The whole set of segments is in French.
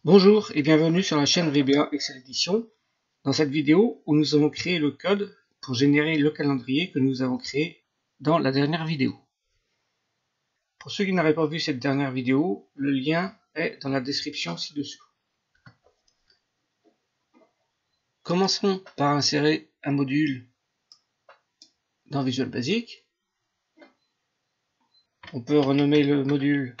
Bonjour et bienvenue sur la chaîne VBA Excel Edition. Dans cette vidéo, où nous allons créer le code pour générer le calendrier que nous avons créé dans la dernière vidéo. Pour ceux qui n'auraient pas vu cette dernière vidéo, le lien est dans la description ci-dessous. Commençons par insérer un module dans Visual Basic. On peut renommer le module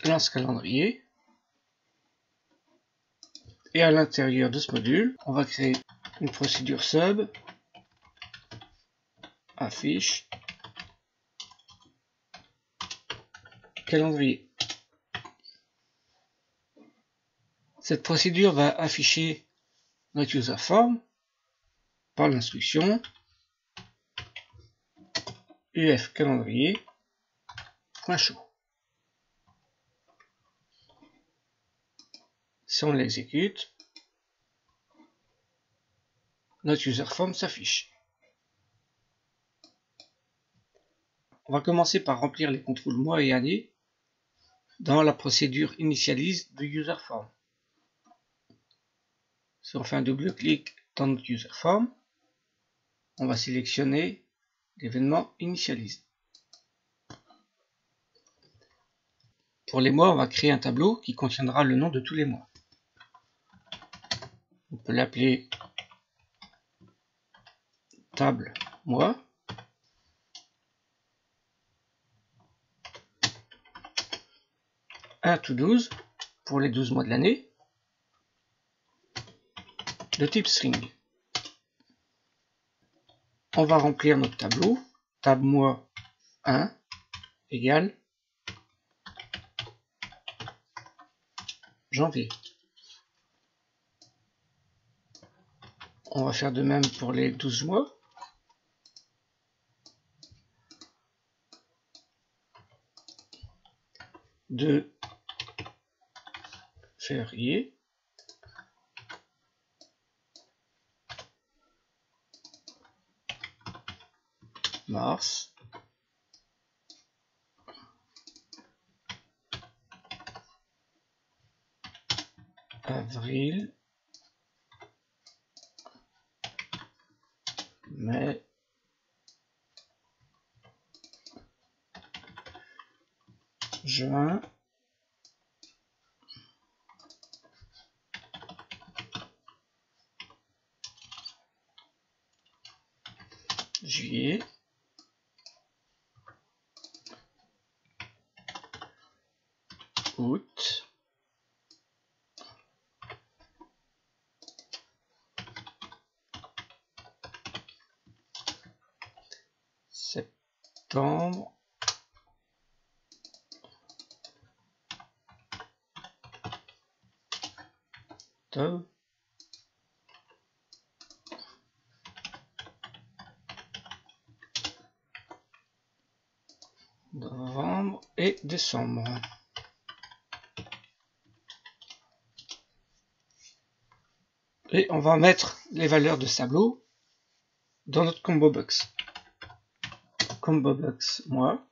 Lance calendrier. Et à l'intérieur de ce module, on va créer une procédure sub, affiche, calendrier. Cette procédure va afficher notre user form par l'instruction uf calendrier.show. Si on l'exécute, notre user form s'affiche. On va commencer par remplir les contrôles mois et année dans la procédure initialise de user form. Si on fait un double clic dans notre user form, on va sélectionner l'événement initialise. Pour les mois, on va créer un tableau qui contiendra le nom de tous les mois. On peut l'appeler table mois. Un to 12 pour les 12 mois de l'année, de type string. On va remplir notre tableau, tab mois 1 égale janvier. On va faire de même pour les 12 mois. De février. Mars. Avril. Mai. Juin. Juillet. Août. Septembre. Octobre. Novembre et décembre. Et on va mettre les valeurs de ce tableau dans notre combo box. Combo box mois.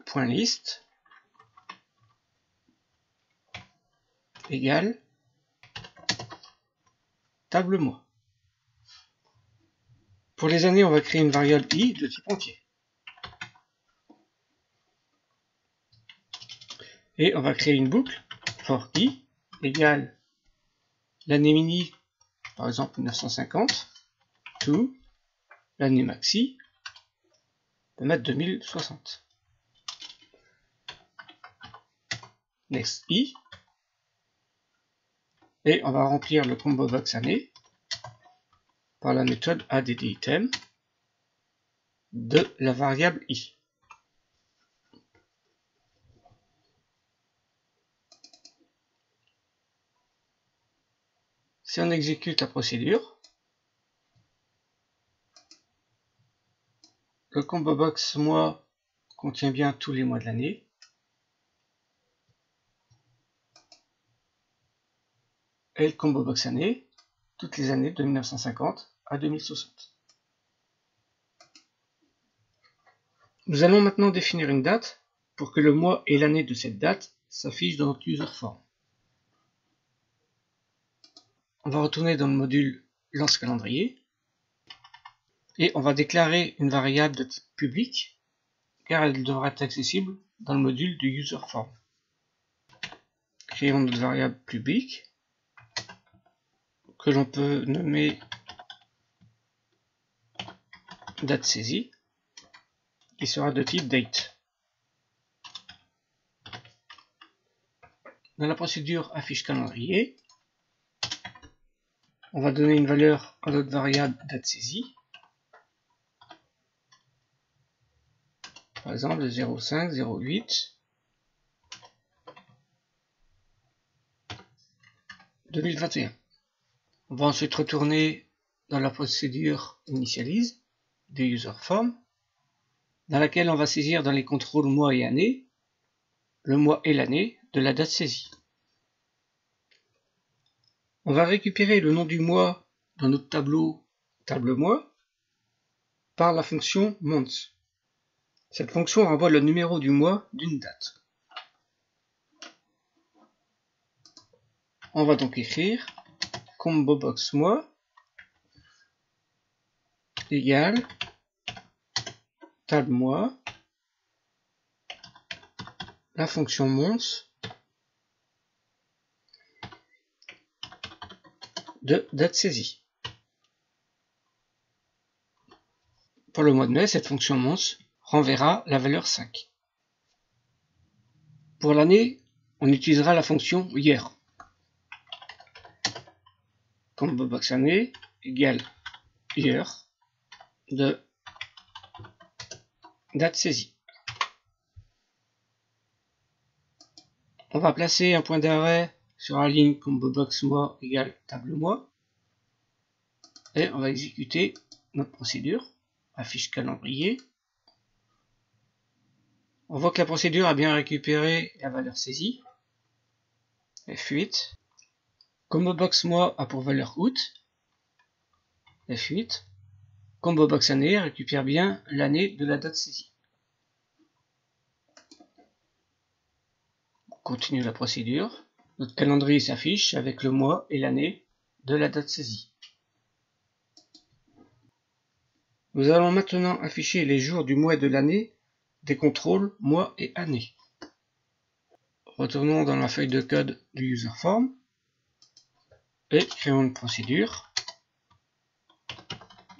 Point liste égale table mois. Pour les années, on va créer une variable i de type entier. Et on va créer une boucle for i égale l'année mini, par exemple 1950, to l'année maxi, on peut mettre 2060. Next i. Et on va remplir le combo box année par la méthode addItem de la variable i. Si on exécute la procédure, le combo box mois contient bien tous les mois de l'année. Et le combo box année, toutes les années de 1950 à 2060. Nous allons maintenant définir une date pour que le mois et l'année de cette date s'affichent dans notre user form. On va retourner dans le module lance calendrier et on va déclarer une variable de type public car elle devra être accessible dans le module du user form. Créons notre variable public que l'on peut nommer date saisie qui sera de type date. Dans la procédure affiche calendrier, on va donner une valeur à notre variable date saisie, par exemple de 05 08 2021. On va ensuite retourner dans la procédure initialise de user form, dans laquelle on va saisir dans les contrôles mois et année le mois et l'année de la date saisie. On va récupérer le nom du mois dans notre tableau table mois par la fonction month. Cette fonction renvoie le numéro du mois d'une date. On va donc écrire combo box mois égale table mois, la fonction month de date saisie. Pour le mois de mai, cette fonction month renverra la valeur 5. Pour l'année, on utilisera la fonction year. Combo box année égale year de date saisie. On va placer un point d'arrêt sur la ligne combo box mois égale table mois et on va exécuter notre procédure affiche calendrier. On voit que la procédure a bien récupéré la valeur saisie F8. Combo box mois a pour valeur août F8. Combo box année récupère bien l'année de la date saisie. On continue la procédure. Notre calendrier s'affiche avec le mois et l'année de la date saisie. Nous allons maintenant afficher les jours du mois et de l'année des contrôles mois et année. Retournons dans la feuille de code du user form et créons une procédure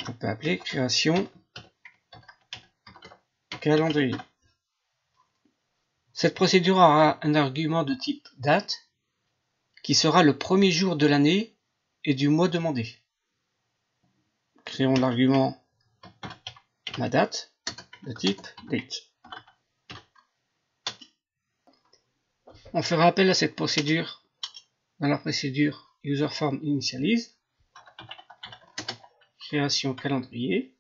qu'on peut appeler création calendrier. Cette procédure aura un argument de type date qui sera le premier jour de l'année et du mois demandé. Créons l'argument madate de type date. On fera appel à cette procédure dans la procédure userForm initialise, création calendrier,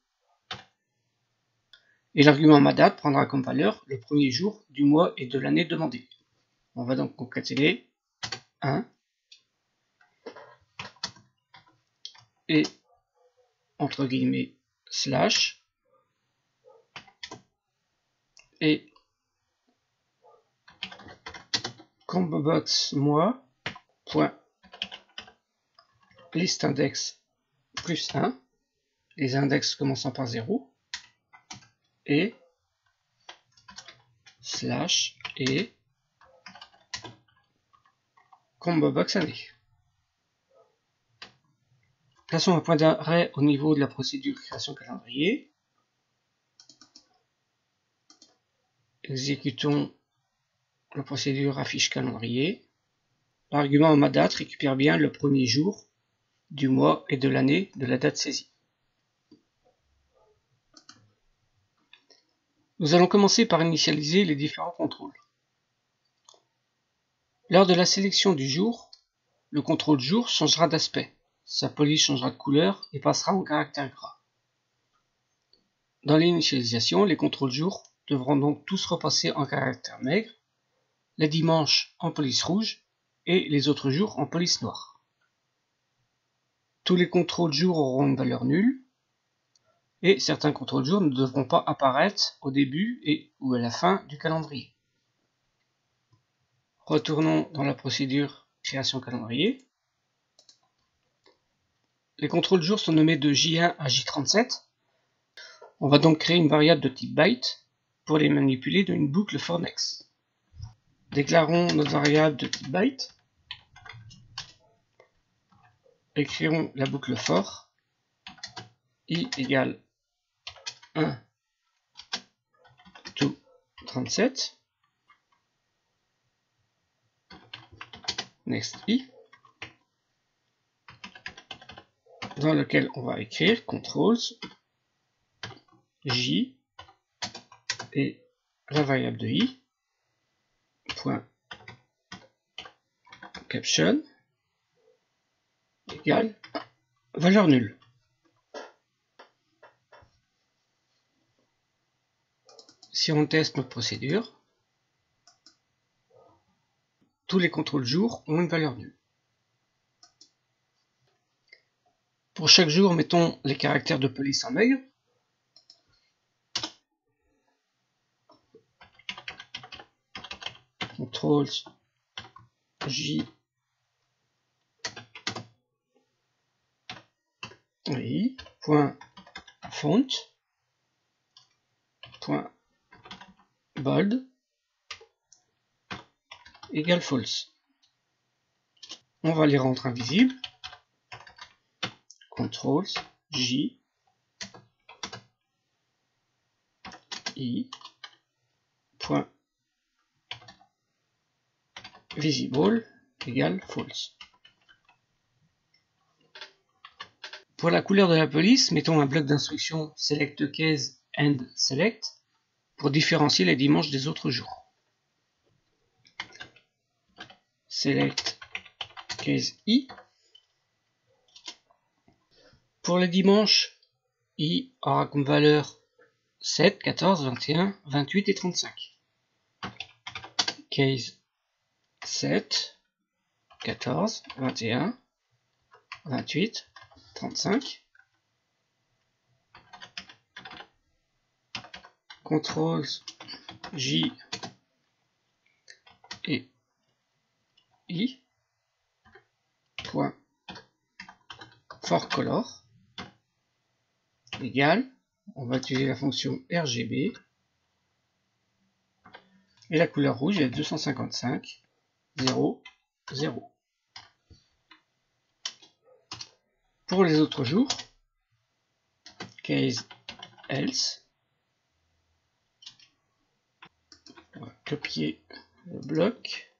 et l'argument madate prendra comme valeur le premier jour du mois et de l'année demandée. On va donc concaténer 1 et entre guillemets slash et combo box mois point list index plus 1, les index commençant par 0, et slash et combo box année. Plaçons un point d'arrêt au niveau de la procédure création calendrier. Exécutons la procédure affiche calendrier. L'argument madate récupère bien le premier jour du mois et de l'année de la date saisie. Nous allons commencer par initialiser les différents contrôles. Lors de la sélection du jour, le contrôle jour changera d'aspect. Sa police changera de couleur et passera en caractère gras. Dans l'initialisation, les contrôles jour devront donc tous repasser en caractère maigre, les dimanches en police rouge et les autres jours en police noire. Tous les contrôles jour auront une valeur nulle Et certains contrôles jours ne devront pas apparaître au début et ou à la fin du calendrier. Retournons dans la procédure création calendrier. Les contrôles jours sont nommés de J1 à J37. On va donc créer une variable de type byte pour les manipuler dans une boucle for next. Déclarons notre variable de type byte. Écrivons la boucle for i égale 1 to 37 next i, dans lequel on va écrire controls j et la variable de i point caption égale valeur nulle. Si on teste notre procédure, tous les contrôles jours ont une valeur nulle. Pour chaque jour, mettons les caractères de police en maigre. Contrôle J I point font point bold égale false. On va les rendre invisibles. Contrôle J I point visible égale false. Pour la couleur de la police, mettons un bloc d'instruction select case and select pour différencier les dimanches des autres jours. Select case i. Pour les dimanches, i aura comme valeur 7, 14, 21, 28 et 35. Case 7, 14, 21, 28, 35. Contrôle J et I point for color égale, on va utiliser la fonction RGB et la couleur rouge est 255 0 0. Pour les autres jours, case else, on va copier le bloc.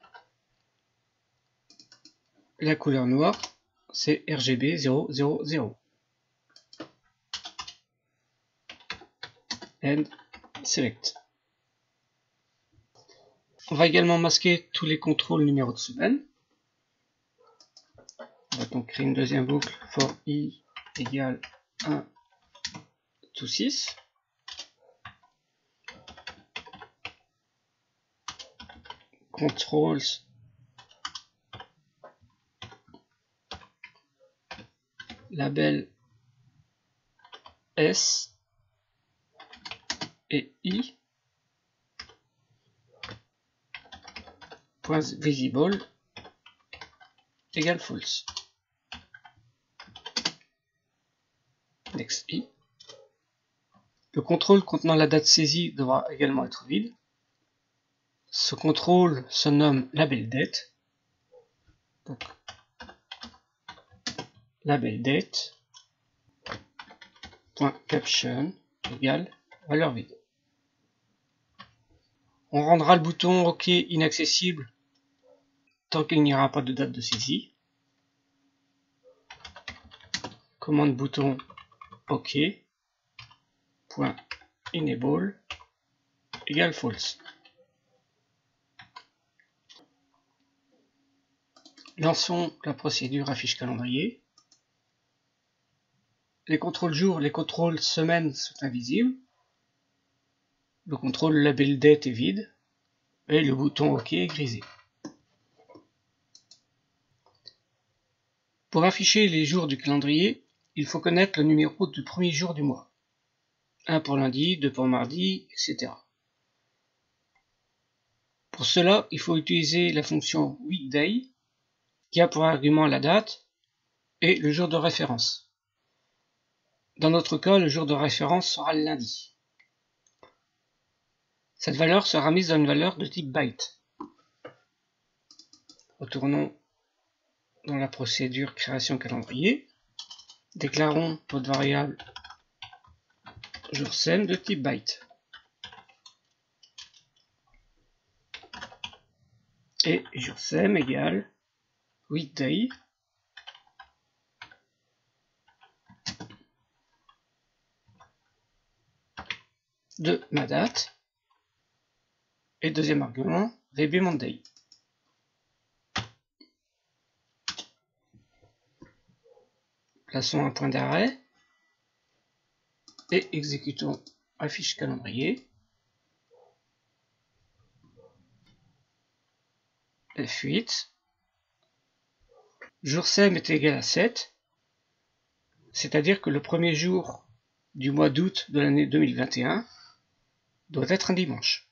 La couleur noire, c'est RGB 0 0 0. And select. On va également masquer tous les contrôles numéros de semaine. On va donc créer une deuxième boucle for i égale 1 to 6. Controls label S et I point visible égale false. Next i. Le contrôle contenant la date saisie devra également être vide. Ce contrôle se nomme label date. Donc, label date point caption égale valeur vide. On rendra le bouton OK inaccessible tant qu'il n'y aura pas de date de saisie. Commande bouton OK point enable égale false. Lançons la procédure affiche calendrier. Les contrôles jour, les contrôles semaine sont invisibles. Le contrôle label date est vide. Et le bouton OK est grisé. Pour afficher les jours du calendrier, il faut connaître le numéro du premier jour du mois. 1 pour lundi, 2 pour mardi, etc. Pour cela, il faut utiliser la fonction weekday qui a pour argument la date et le jour de référence. Dans notre cas, le jour de référence sera le lundi. Cette valeur sera mise dans une valeur de type byte. Retournons dans la procédure création calendrier. Déclarons notre variable joursem de type byte. Et joursem égale weekday de ma date. Et deuxième argument, VBMonday. Plaçons un point d'arrêt et exécutons affiche calendrier. F8. Joursem est égal à 7, c'est-à-dire que le premier jour du mois d'août de l'année 2021 doit être un dimanche.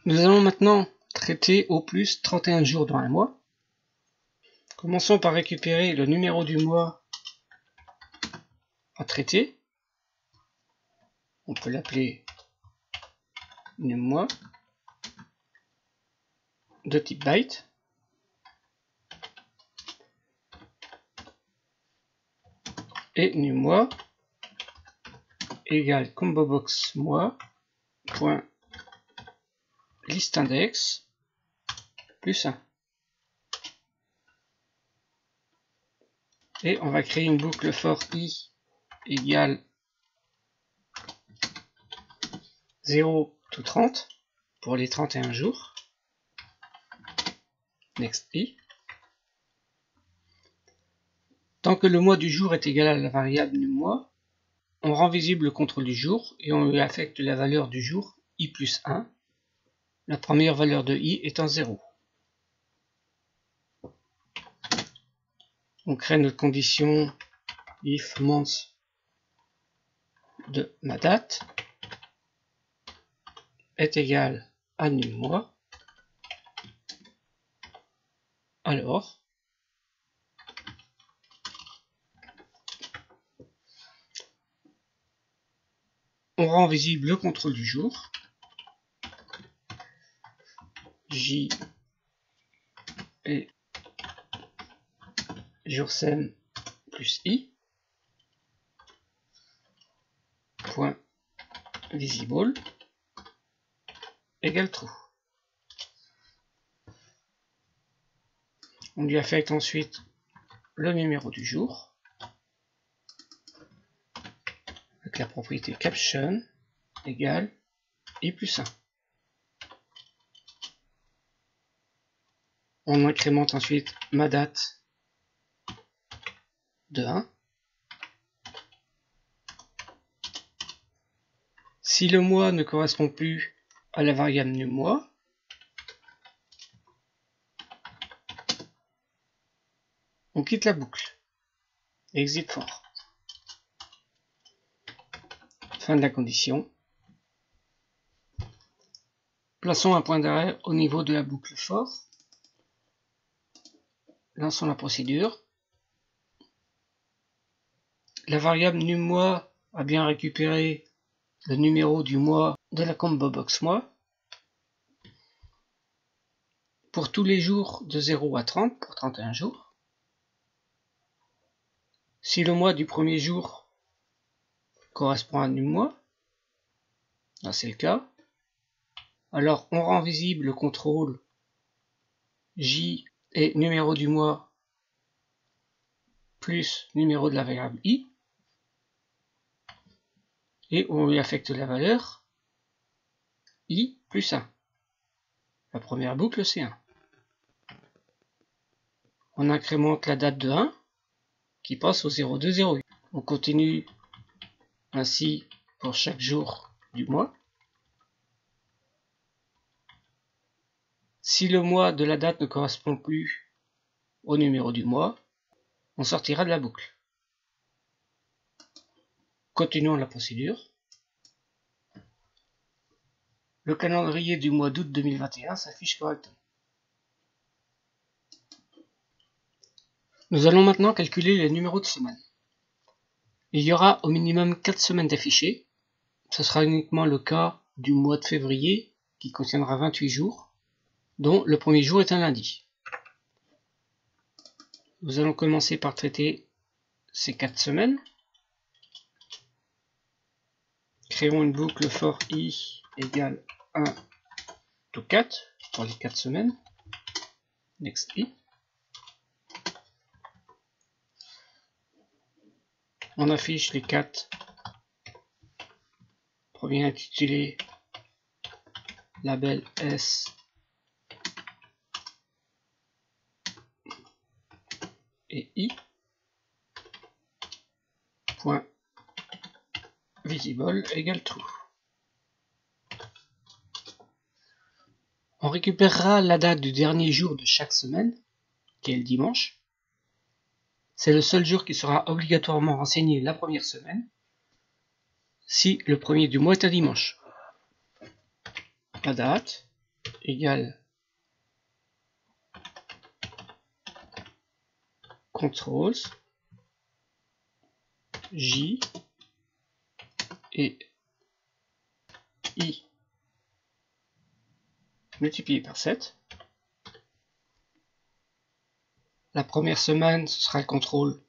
Nous allons maintenant traiter au plus 31 jours dans un mois. Commençons par récupérer le numéro du mois à traiter. On peut l'appeler nummois de type byte. Et nummois égale combobox mois point listindex plus 1. Et on va créer une boucle for i égale 0 to 30 pour les 31 jours. Next i. Tant que le mois du jour est égal à la variable nummois, on rend visible le contrôle du jour et on lui affecte la valeur du jour i plus 1, la première valeur de i étant 0. On crée notre condition if month de ma date est égal à nummois. Alors, on rend visible le contrôle du jour. J et joursem plus i point visible égale true. On lui affecte ensuite le numéro du jour avec la propriété caption égale i plus 1. On incrémente ensuite ma date de 1. Si le mois ne correspond plus à la variable nummois, on quitte la boucle. Exit for. Fin de la condition. Plaçons un point d'arrêt au niveau de la boucle for. Lançons la procédure. La variable nummois a bien récupéré le numéro du mois de la combo box mois. Pour tous les jours de 0 à 30 pour 31 jours. Si le mois du premier jour correspond à un nummois, là c'est le cas, alors on rend visible le contrôle J et numéro du mois plus numéro de la variable i, et on lui affecte la valeur i plus 1. La première boucle c'est 1. On incrémente la date de 1 qui passe au 0208. On continue ainsi pour chaque jour du mois. Si le mois de la date ne correspond plus au numéro du mois, on sortira de la boucle. Continuons la procédure. Le calendrier du mois d'août 2021 s'affiche correctement. Nous allons maintenant calculer les numéros de semaine. Il y aura au minimum 4 semaines d'affichés. Ce sera uniquement le cas du mois de février qui contiendra 28 jours, dont le premier jour est un lundi. Nous allons commencer par traiter ces 4 semaines. Créons une boucle for i égale 1 to 4 pour les 4 semaines. Next i. On affiche les 4 premiers intitulés label S et I. Point visible égale true. On récupérera la date du dernier jour de chaque semaine, qui est le dimanche. C'est le seul jour qui sera obligatoirement renseigné la première semaine, si le premier du mois est un dimanche. La date égale contrôle J et I multiplié par 7. La première semaine, ce sera le contrôle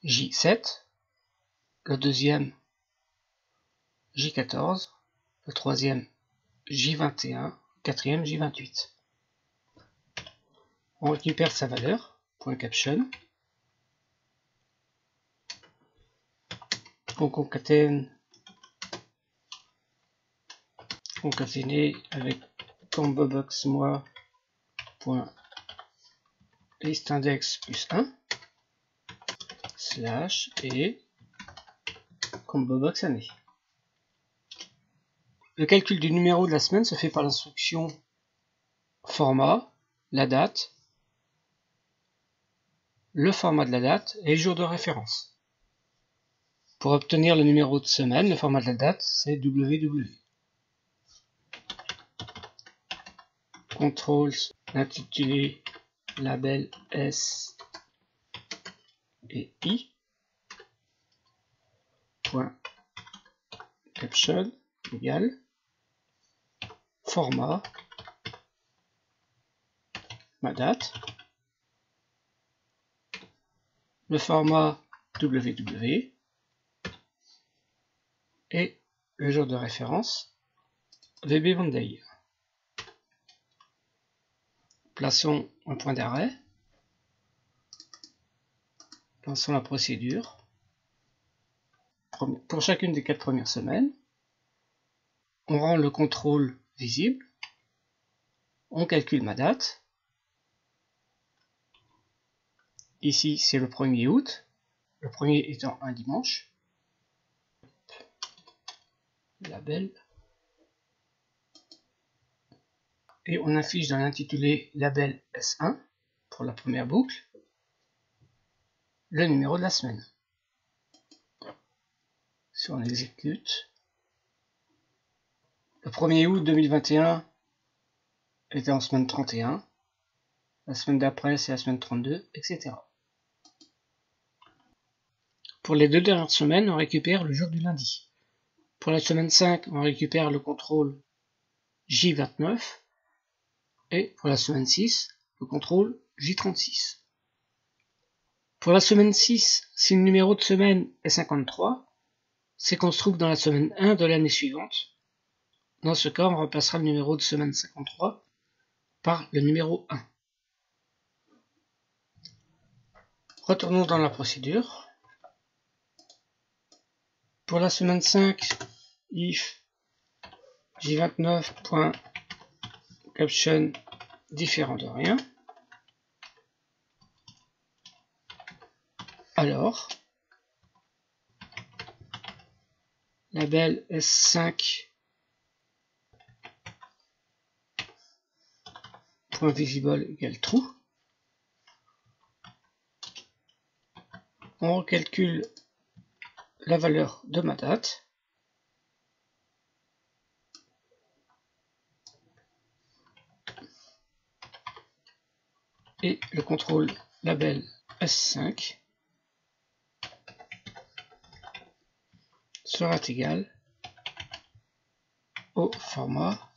J7, le deuxième J14, le troisième J21, le quatrième J28. On récupère sa valeur, point caption. On concaténer avec combobox moi point listindex plus 1 slash et combobox année. Le calcul du numéro de la semaine se fait par l'instruction format, la date, le format de la date et le jour de référence. Pour obtenir le numéro de semaine, le format de la date, c'est ww. Contrôle l'intitulé label S et I. Point caption égale format ma date, le format ww et le jour de référence VB Monday. Plaçons un point d'arrêt, lançons la procédure. Pour chacune des 4 premières semaines, on rend le contrôle visible, on calcule ma date. Ici, c'est le 1er août, le premier étant un dimanche. Label. Et on affiche dans l'intitulé label S1 pour la première boucle le numéro de la semaine. Si on exécute, le 1er août 2021 était en semaine 31, la semaine d'après c'est la semaine 32, etc. Pour les 2 dernières semaines, on récupère le jour du lundi. Pour la semaine 5, on récupère le contrôle J29. Et pour la semaine 6, le contrôle J36. Pour la semaine 6, si le numéro de semaine est 53, c'est qu'on se trouve dans la semaine 1 de l'année suivante. Dans ce cas, on remplacera le numéro de semaine 53 par le numéro 1. Retournons dans la procédure. Pour la semaine 5, if j29.caption différent de rien, alors label S5 .visible égale true. On recalcule la valeur de ma date. Et le contrôle label S5 sera égal au format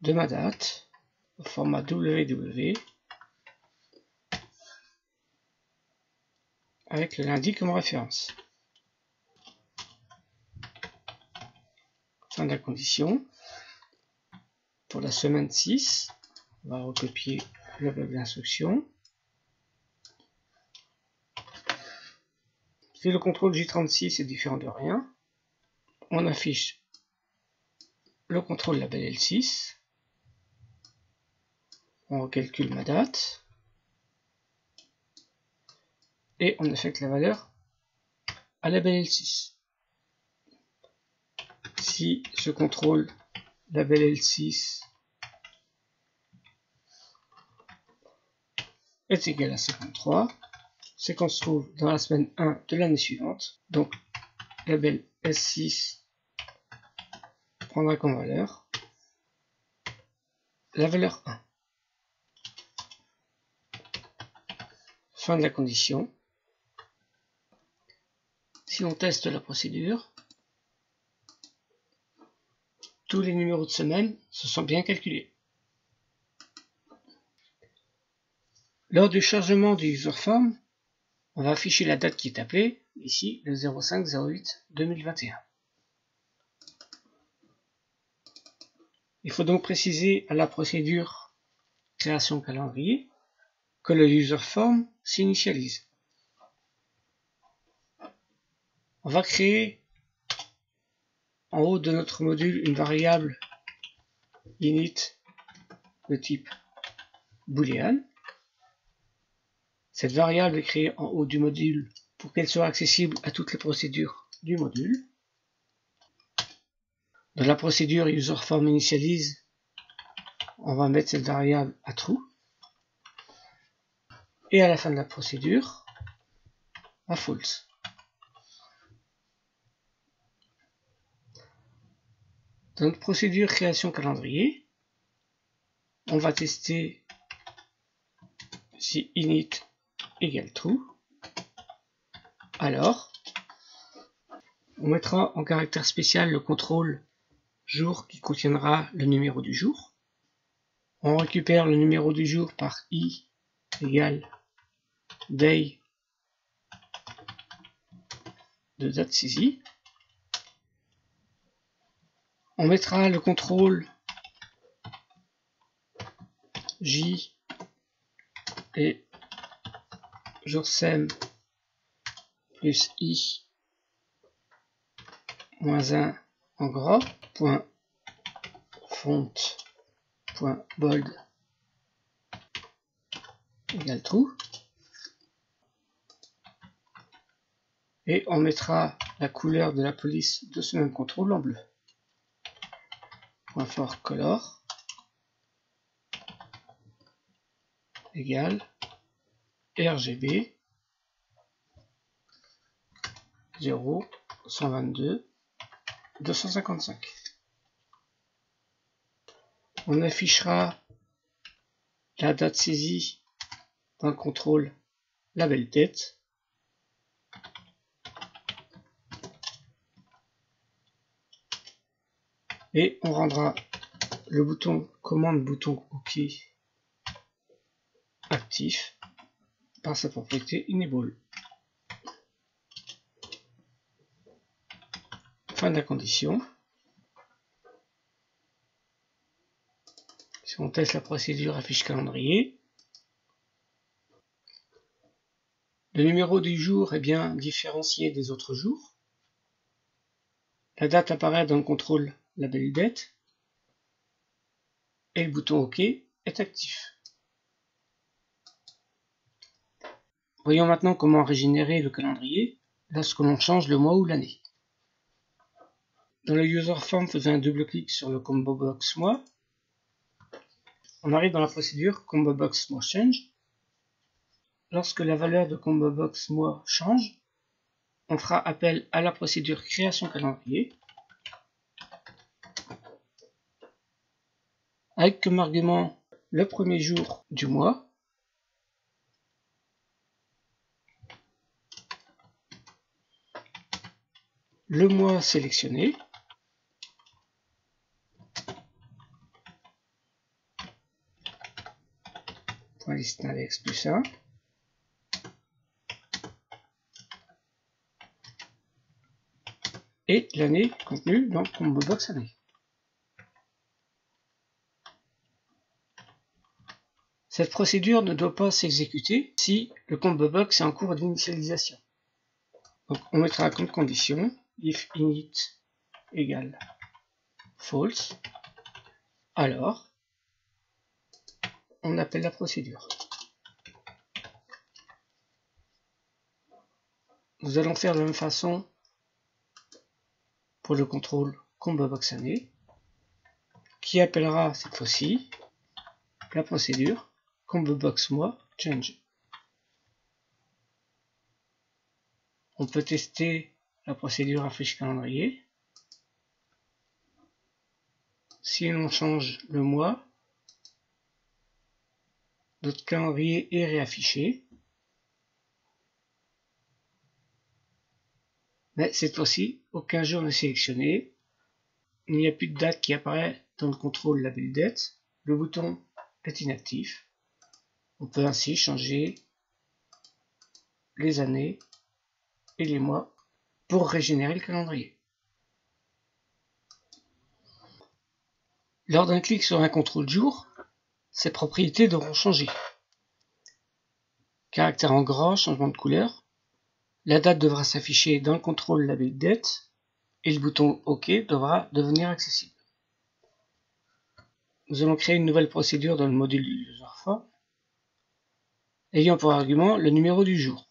de ma date, au format WW, avec le lundi comme référence. Fin de la condition. Pour la semaine 6, on va recopier le bloc d'instruction. Si le contrôle J36 est différent de rien, on affiche le contrôle label L6. On recalcule ma date. Et on affecte la valeur à label L6. Si ce contrôle label L6 est égal à 53, c'est qu'on se trouve dans la semaine 1 de l'année suivante. Donc label S6 prendra comme valeur la valeur 1. Fin de la condition. Si on teste la procédure, tous les numéros de semaine se sont bien calculés. Lors du chargement du userform, on va afficher la date qui est appelée, ici le 05/08/2021. Il faut donc préciser à la procédure création calendrier que le userform s'initialise. On va créer en haut de notre module une variable init de type boolean. Cette variable est créée en haut du module pour qu'elle soit accessible à toutes les procédures du module. Dans la procédure userform initialise, on va mettre cette variable à true. Et à la fin de la procédure, à false. Dans notre procédure création calendrier, on va tester si init égale true. Alors, on mettra en caractère spécial le contrôle jour qui contiendra le numéro du jour. On récupère le numéro du jour par i égale day de date saisie. On mettra le contrôle j et jour sem plus i moins 1 en gras, point font, point bold égale true. Et on mettra la couleur de la police de ce même contrôle en bleu. Point fort color égale RGB 0 122 255. On affichera la date saisie dans le contrôle label date. Et on rendra le bouton commande bouton OK actif par sa propriété enable. Fin de la condition. Si on teste la procédure affiche calendrier, le numéro du jour est bien différencié des autres jours. La date apparaît dans le contrôle label date et le bouton OK est actif. Voyons maintenant comment régénérer le calendrier lorsque l'on change le mois ou l'année. Dans le userform, faisant un double clic sur le combo box mois, on arrive dans la procédure combo box mois change. lorsque la valeur de combo box mois change, on fera appel à la procédure création calendrier avec comme argument le premier jour du mois, le mois sélectionné, .listindex plus 1, et l'année contenue dans combo box année. Cette procédure ne doit pas s'exécuter si le combo box est en cours d'initialisation. Donc on mettra comme condition if init égale false, alors on appelle la procédure. Nous allons faire de la même façon pour le contrôle combo box année, qui appellera cette fois-ci la procédure combo box mois change. On peut tester la procédure affiche calendrier. Si l'on change le mois, notre calendrier est réaffiché. Mais cette fois-ci, aucun jour n'est sélectionné. Il n'y a plus de date qui apparaît dans le contrôle label date. Le bouton est inactif. On peut ainsi changer les années et les mois pour régénérer le calendrier. Lors d'un clic sur un contrôle jour, ses propriétés devront changer. Caractère en gras, changement de couleur. La date devra s'afficher dans le contrôle label date et le bouton OK devra devenir accessible. Nous allons créer une nouvelle procédure dans le module userform ayant pour argument le numéro du jour.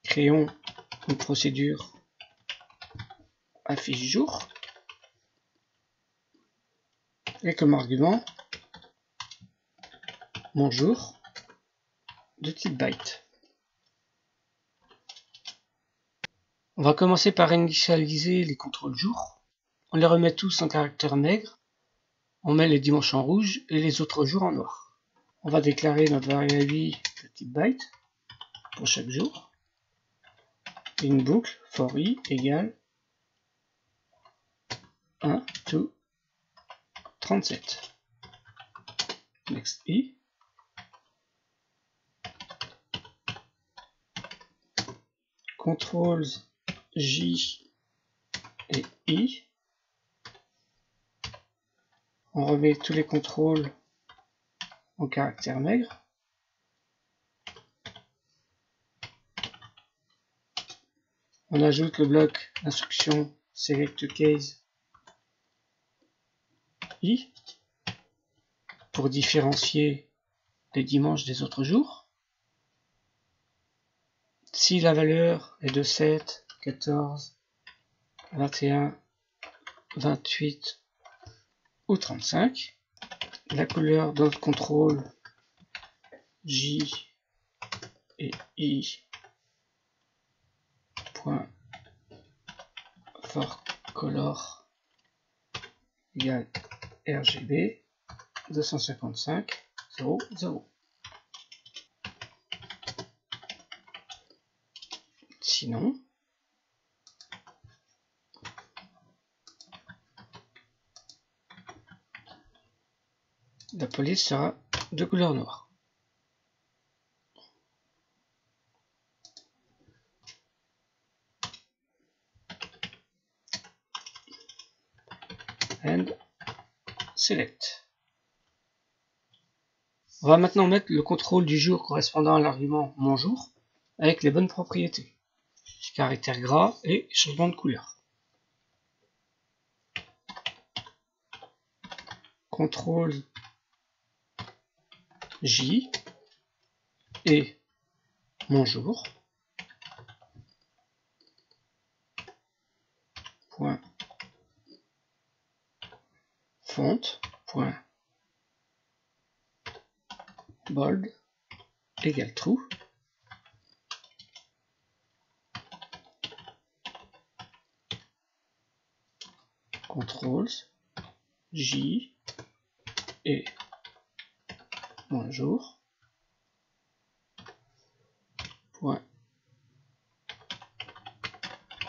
Créons une procédure affiche jour et comme argument mon jour de type byte. On va commencer par initialiser les contrôles jour. On les remet tous en caractère maigre. On met les dimanches en rouge et les autres jours en noir. On va déclarer notre variable i de type byte pour chaque jour. Une boucle for i égale 1 to 37. Next i. Contrôles j et i. On remet tous les contrôles en caractère maigre. On ajoute le bloc d'instruction select case i pour différencier les dimanches des autres jours. Si la valeur est de 7, 14, 21, 28 ou 35, la couleur de notre contrôle J et I .for color égale RGB 255 0 0. Sinon, la police sera de couleur noire. And select. On va maintenant mettre le contrôle du jour correspondant à l'argument mon jour avec les bonnes propriétés. Caractère gras et changement de couleur. Contrôle J et mon jour. Point font. Point bold. égale true. Contrôle J et bonjour point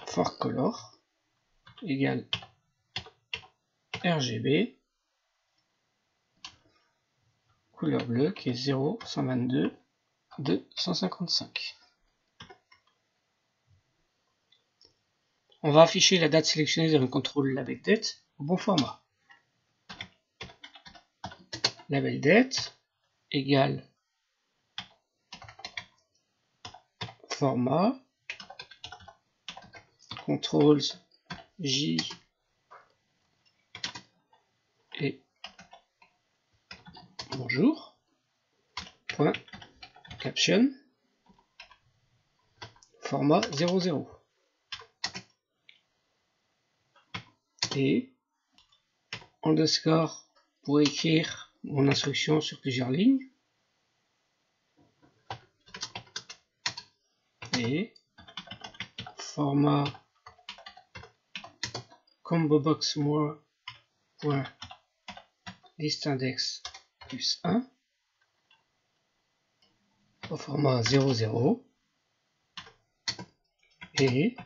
for color égale RGB couleur bleue qui est 0, 122, 2, 155. On va afficher la date sélectionnée dans le contrôle label date au bon format. Label date égale format contrôle J et bonjour point caption format 00 et underscore pour écrire mon instruction sur plusieurs lignes et format combo box more point list index plus 1 au format 00 et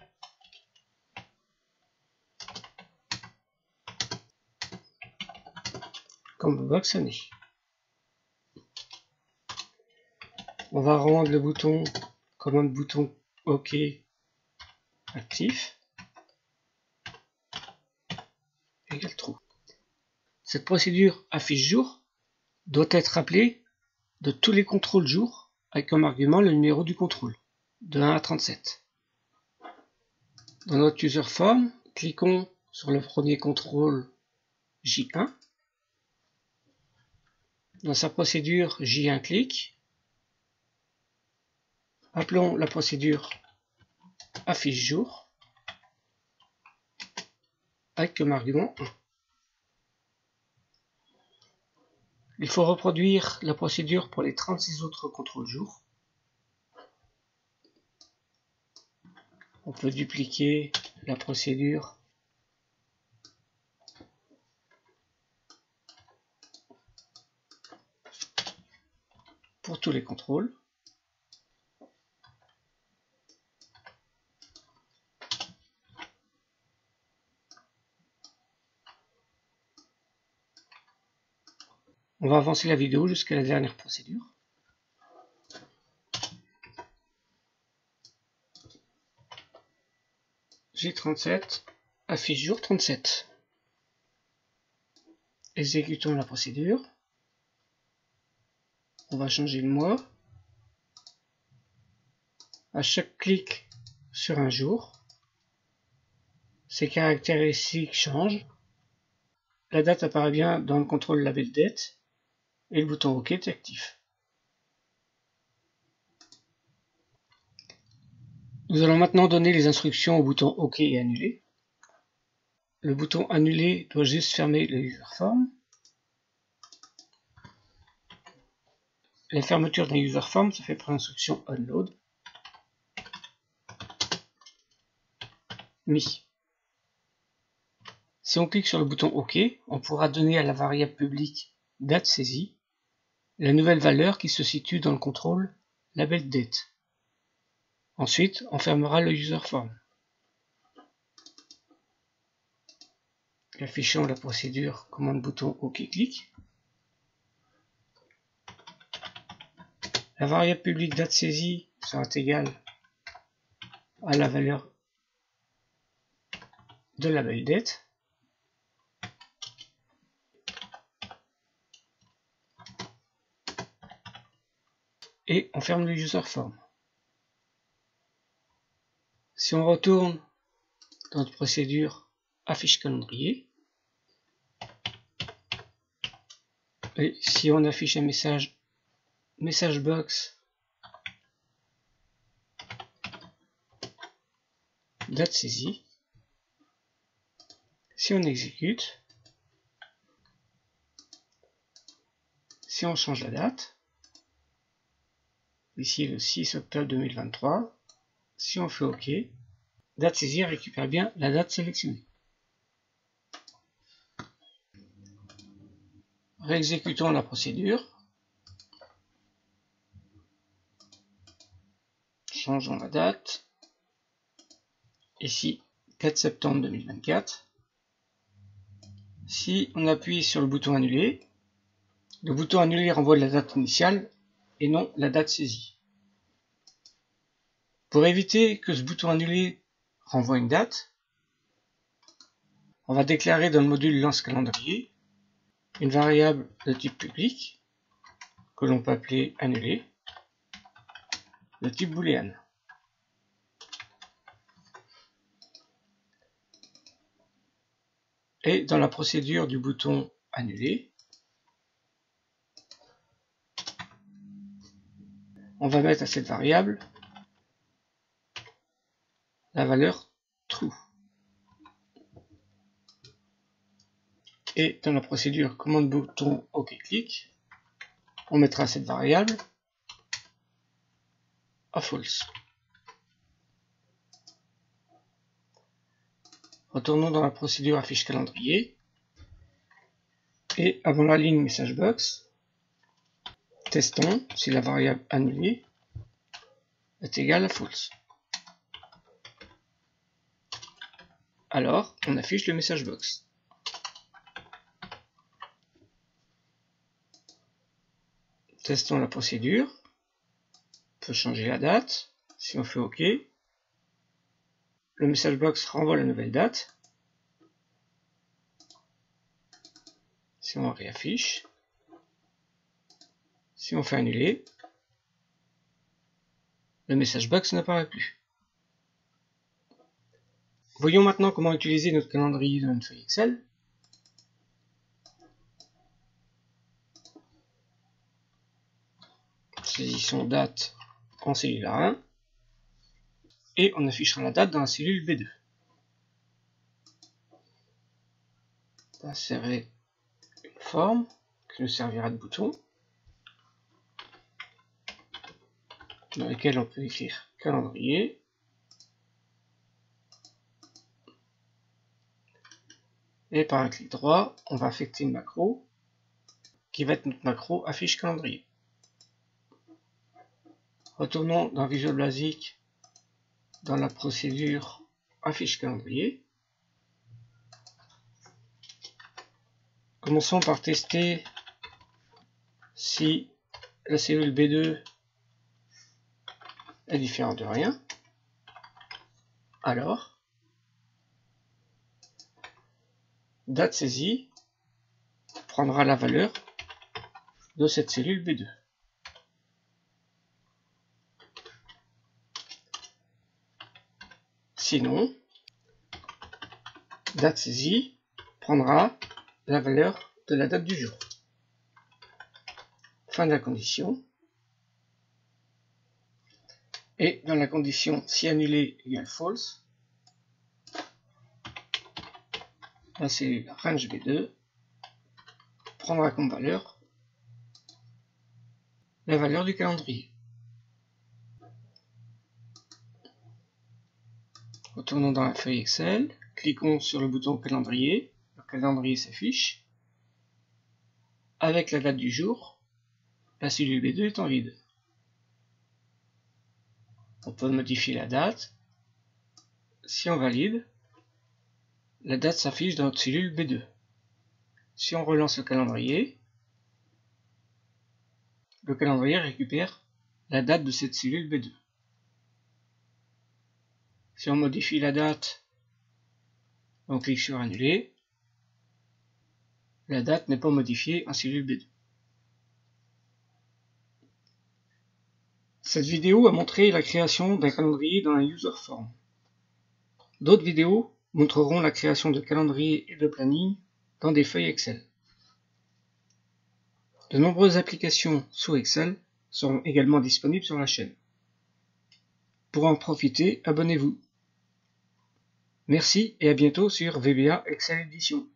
combo box année. On va rendre le bouton commande bouton OK actif égale true. Cette procédure affiche jour doit être appelée de tous les contrôles jour avec comme argument le numéro du contrôle de 1 à 37. Dans notre user form, cliquons sur le premier contrôle J1. Dans sa procédure J1 clic, appelons la procédure affiche jour avec comme argument 1. Il faut reproduire la procédure pour les 36 autres contrôles jour. On peut dupliquer la procédure pour tous les contrôles. On va avancer la vidéo jusqu'à la dernière procédure. J37, affiche jour 37. Exécutons la procédure. On va changer le mois. À chaque clic sur un jour, ses caractéristiques changent. La date apparaît bien dans le contrôle label date et le bouton OK est actif. Nous allons maintenant donner les instructions au bouton OK et annuler. Le bouton annuler doit juste fermer le user form. La fermeture d'un user form se fait par l'instruction unload. Mi. Si on clique sur le bouton OK, on pourra donner à la variable publique date saisie la nouvelle valeur qui se situe dans le contrôle label date. Ensuite, on fermera le user form. Affichons la procédure commande bouton OK clic. La variable publique date saisie sera égale à la valeur de label date. Et on ferme le user form. Si on retourne dans notre procédure affiche calendrier, et si on affiche un message box date saisie, si on exécute, si on change la date, ici le 6 octobre 2023. Si on fait OK, date saisie récupère bien la date sélectionnée. Réexécutons la procédure. Changeons la date. Ici, 4 septembre 2024. Si on appuie sur le bouton annuler, le bouton annuler renvoie la date initiale et non la date saisie. Pour éviter que ce bouton annuler renvoie une date, on va déclarer dans le module lance calendrier une variable de type public que l'on peut appeler annuler de type booléen. Et dans la procédure du bouton annuler, on va mettre à cette variable la valeur true. Et dans la procédure commande bouton OK clic, on mettra cette variable à false. Retournons dans la procédure affiche calendrier et avant la ligne message box, testons si la variable annulée est égale à false. Alors, on affiche le message box. Testons la procédure. On peut changer la date. Si on fait OK, le message box renvoie la nouvelle date. Si on réaffiche, si on fait annuler, le message box n'apparaît plus. Voyons maintenant comment utiliser notre calendrier dans une feuille Excel. Saisissons date en cellule A1 et on affichera la date dans la cellule B2. On va insérer une forme qui nous servira de bouton dans lequel on peut écrire calendrier. Et par un clic droit, on va affecter une macro qui va être notre macro affiche calendrier. Retournons dans Visual Basic dans la procédure affiche calendrier. Commençons par tester si la cellule B2 est différente de rien. Alors, date saisie prendra la valeur de cette cellule B2. Sinon, date saisie prendra la valeur de la date du jour. Fin de la condition. Et dans la condition si annulé égale false, la cellule range B2 prendra comme valeur la valeur du calendrier. Retournons dans la feuille Excel, cliquons sur le bouton calendrier, le calendrier s'affiche. Avec la date du jour, la cellule B2 est en vide. On peut modifier la date. Si on valide, la date s'affiche dans notre cellule B2. Si on relance le calendrier récupère la date de cette cellule B2. Si on modifie la date, on clique sur annuler, la date n'est pas modifiée en cellule B2. Cette vidéo a montré la création d'un calendrier dans un user form. D'autres vidéos montreront la création de calendriers et de planning dans des feuilles Excel. De nombreuses applications sous Excel seront également disponibles sur la chaîne. Pour en profiter, abonnez-vous. Merci et à bientôt sur VBA Excel Edition.